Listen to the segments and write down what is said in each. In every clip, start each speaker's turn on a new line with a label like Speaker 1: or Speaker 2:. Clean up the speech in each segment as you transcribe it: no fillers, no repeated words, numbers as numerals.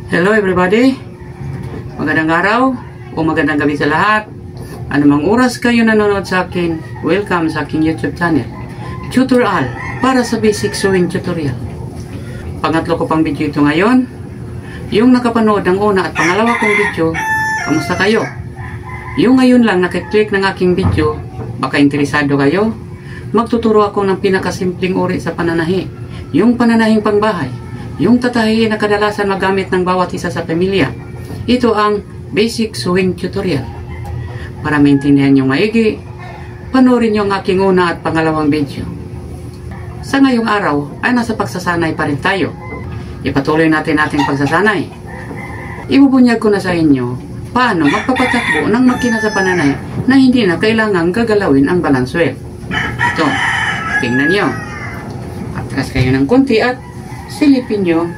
Speaker 1: Hello everybody! Magandang araw o magandang gabi sa lahat. Anumang oras kayo nanonood sa akin, welcome sa aking YouTube channel. Tutorial para sa basic sewing tutorial. Pangatlo ko pang video ito ngayon. Yung nakapanood ng una at pangalawa kong video, kamusta kayo? Yung ngayon lang nakiklik ng aking video, baka interesado kayo? Magtuturo ako ng pinakasimpleng uri sa pananahi. Yung pananahing pangbahay. Yung tatahiin na kadalasan magamit ng bawat isa sa pamilya. Ito ang basic sewing tutorial. Para maintindihan nyo maigi, panoorin nyo ang aking una at pangalawang video. Sa ngayong araw ay nasa pagsasanay pa rin tayo. Ipatuloy natin ating pagsasanay. Ibubunyag ko na sa inyo paano magpapatakbo ng makina sa pananay na hindi na kailangang gagalawin ang balance wheel. Ito, tingnan nyo. Atras kayo ng konti at silipin nyo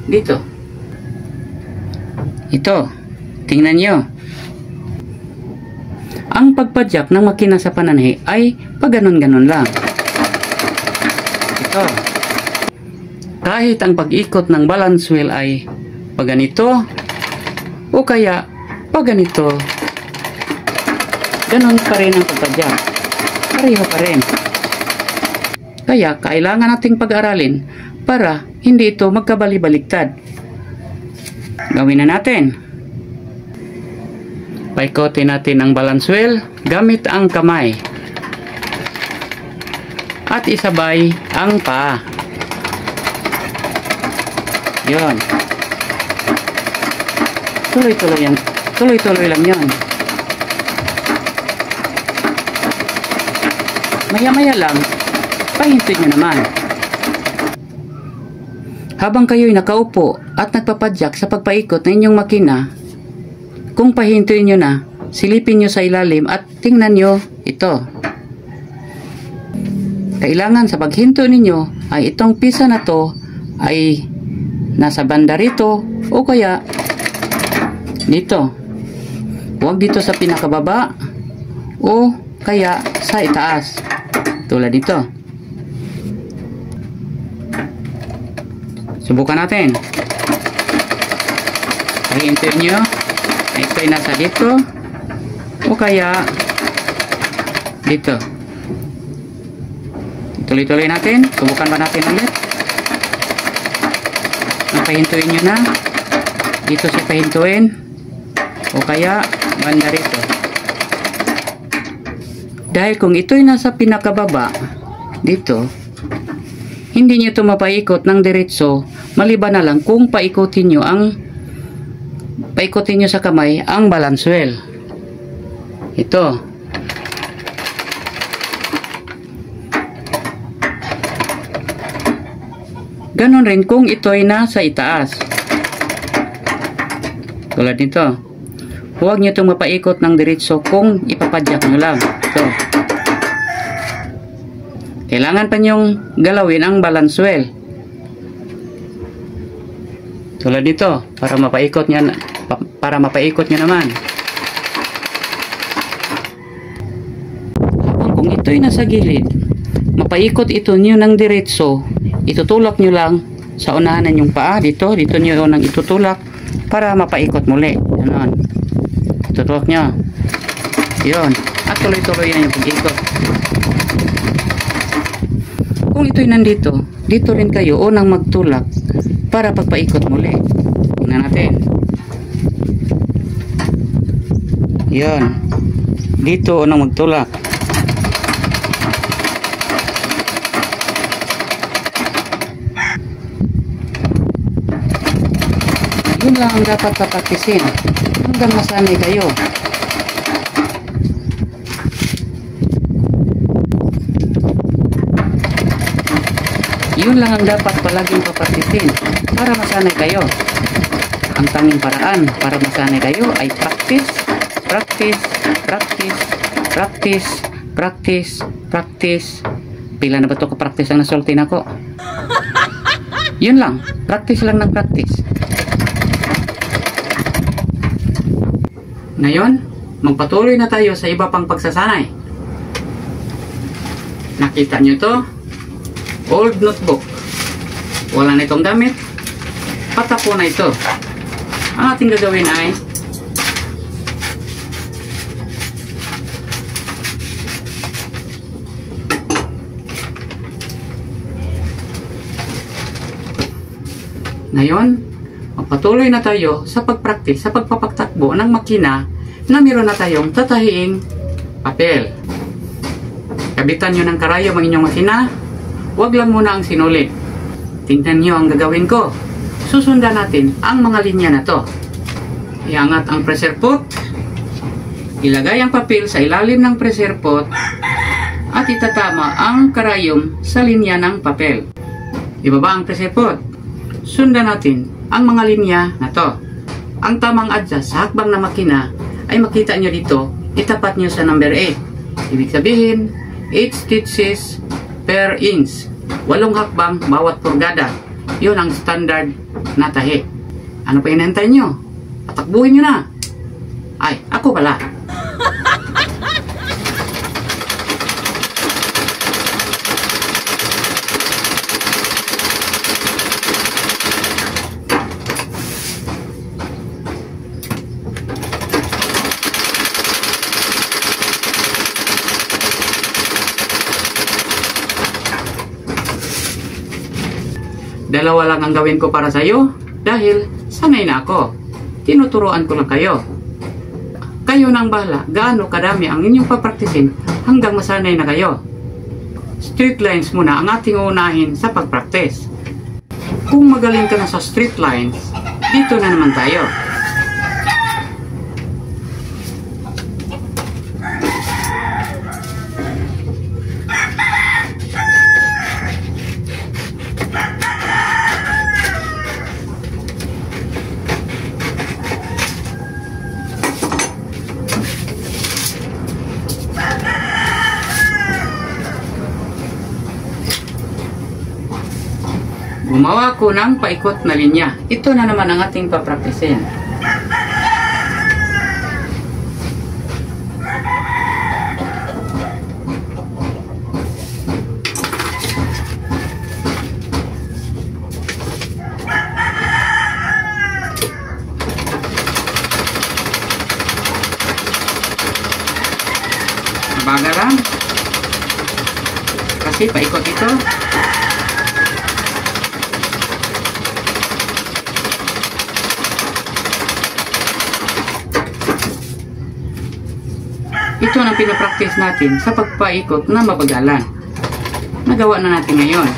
Speaker 1: dito. Ito, tingnan nyo. Ang pagpadyak ng makina sa pananahi ay paganon-ganon lang. Ito. Kahit ang pag-ikot ng balance wheel ay paganito o kaya paganito, ganon pa rin ang pagpadyak. Pareho pa rin. Kaya kailangan nating pag-aralin para hindi ito magkabali-baliktad. Gawin na natin. Paikotin natin ang balance wheel gamit ang kamay. At isabay ang paa. Yon. Tuloy-tuloy yan. Tuloy-tuloy lang yon. Maya-maya lang, pahintuin nyo naman. Habang kayo'y nakaupo at nagpapadyak sa pagpaikot ng inyong makina, kung pahintuin nyo na, silipin nyo sa ilalim at tingnan nyo ito. Kailangan sa paghinto ninyo ay itong pisa na to ay nasa banda rito o kaya dito. Huwag dito sa pinakababa o kaya sa itaas. Tulad dito. Subukan natin. Pahintuin nyo na ito'y nasa dito o kaya dito. Tuloy-tuloy natin. Subukan ba natin ulit? Pahintuin nyo na. Dito siya pahintuin o kaya banda rito. Dahil kung ito'y nasa pinakababa dito, hindi nyo ito mapaikot ng diretso, maliban na lang kung paikutin nyo sa kamay ang balance wheel. Ito. Ganon rin kung ito'y nasa itaas. Tulad nito. Huwag nyo itong mapaikot ng diretso kung ipapadyak nyo lang. Ito. Kailangan pa nyong galawin ang balance wheel. Tulad dito, para mapaikot nyo naman. Kung ito'y nasa gilid, mapaikot ito nyo ng diretso, itutulak nyo lang sa unahan ng inyong paa. Dito nyo nang itutulak para mapaikot muli. Ganon. Itutulak nyo. Yun. At tuloy-tuloy na yung pag-ikot. Kung ito'y nandito, dito rin kayo unang magtulak para pagpaikot muli. Tingnan natin. Yan. Dito unang magtulak. Yun lang ang dapat papaktisin hanggang masanay kayo. Yun lang ang dapat palaging papaktisin para masanay kayo. Ang tanging paraan para masanay kayo ay practice, practice, practice, practice, practice, practice. Pila na ba ito ka-practice ang nasultin ako? Yun lang. Practice lang ng practice. Ngayon, magpatuloy na tayo sa iba pang pagsasanay. Nakita nyo to? Old notebook. Wala na itong gamit. Patako na ito. Ang ating gagawin ay ngayon, magpatuloy na tayo sa pagpraktis, sa pagpapaktakbo ng makina na meron na tayong tatahiing papel. Kabitan nyo ng karayom ang inyong makina, huwag lang muna ang sinulit. Tingnan nyo ang gagawin ko. Susundan natin ang mga linya na to. Iangat ang pressure pot, ilagay ang papel sa ilalim ng pressure pot, at itatama ang karayom sa linya ng papel. Ibaba ang pressure pot. Sundan natin ang mga linya na to. Ang tamang adjust sa hakbang na makina ay makita nyo dito, itapat nyo sa number 8. Ibig sabihin, 8 stitches per inch. 8 hakbang bawat purgada. Yun ang standard na tahi. Ano pa inantay nyo? Patakbuhin nyo na. Ay, ako pala. Dalawa lang ang gawin ko para sa iyo dahil sanay na ako. Tinuturuan ko lang kayo. Kayo nang bahala gaano kadami ang inyong papraktisin hanggang masanay na kayo. Straight lines muna ang ating uunahin sa pagpraktis. Kung magaling ka na sa straight lines, dito na naman tayo. Gumawa ko ng paikot na linya. Ito na naman ang ating papraktisin. Bagaran. Kasi paikot ito. Ito ang pinapraktis natin sa pagpaikot na mabagalan. Nagawa na natin ngayon.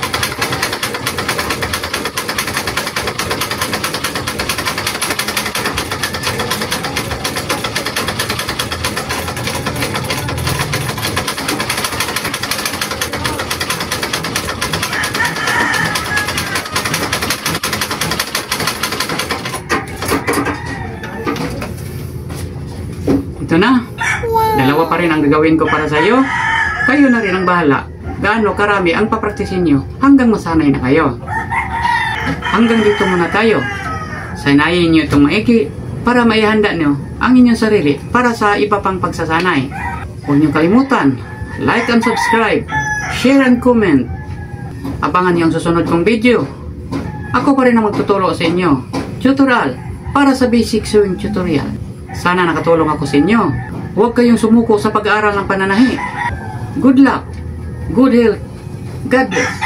Speaker 1: Ito na. Dalawa pa rin ang gagawin ko para sa iyo. Kayo na rin ang bahala. Gaano karami ang papraktisin nyo hanggang masanay na kayo. Hanggang dito muna tayo. Sanayin nyo itong maigi para maihanda nyo ang inyong sarili para sa iba pang pagsasanay. Huwag nyo kalimutan, like and subscribe, share and comment. Abangan nyo ang susunod kong video. Ako pa rin ang magtuturo sa inyo. Tutorial para sa basic sewing tutorial. Sana nakatulong ako sa inyo. Huwag kayong sumuko sa pag-aaral ng pananahi. Good luck, good health, God bless.